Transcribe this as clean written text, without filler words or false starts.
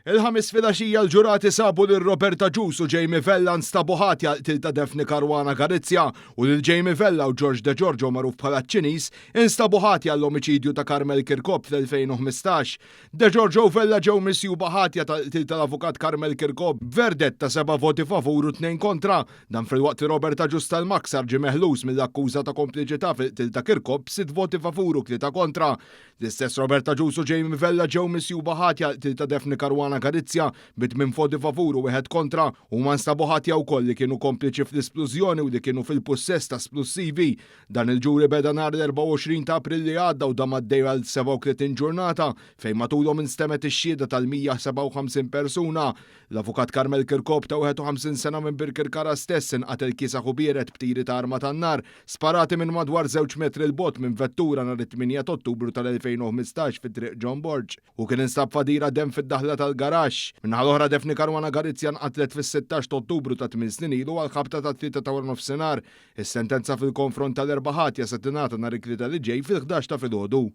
Il-ħamis filgħaxija l-ġurati sabu lil Roberta Ġus u Jamie Vella nstabu ħatja ta' Defni Karwana Garizja u lil Jamie Vella u George De Giorgio magħruf bħala ċ-Ċiniż instabu ħatja l-omiċidju ta' Carmel Kirkop fl-2015. De Giorgio u Vella ġew misjuba ħatja tal-avukat Carmel Kirkop b'verdett ta' 7 voti favur u 2 kontra. Dan fil-waqt li Roberta Ġus tal-Maksar ġie meħlus mill-akkuża ta' kompliċità fil-qtil ta' Kirkop b'6 voti favur u 3 kontra. L-istess Roberta Ġus u Jamie Vella ġew misjuba ħatja ta' Defni Karwana Garizja b'8 voti favur u 1 kontra u ma nstabu ħatja wkoll li kienu kompliċi fl-isplużjoni u li kienu fil-possess ta' splussivi. Dan il-ġuri beda nhar l-24 ta' April li għadda u dam għaddej għal 37 ġurnata fejn matulhom instemet ix-xhieda tal-157 persuna. L-avukat Carmel Kirkop ta' 51 sena minn Birkirkara stess inqatel kiesaħ u bieret b'tiri ta' arma tan-nar sparati minn madwar 2 metri l-bot minn vettura nhar it-8 Ottubru tal-2015 fit-triq John Borg u kien instab fadira dem fid-daħla tal-garax. Minnaħa l-oħra Defni Karwana Garizja nqatlet fis-16 Ottubru ta' 8 snin ilu għal ħabta ta' 3 ta' nofsinhar. Is-sentenza fil-konfront tal-4 ħatja se tingħata nhar it-tlieta li ġej fil-11 ta' filgħodu.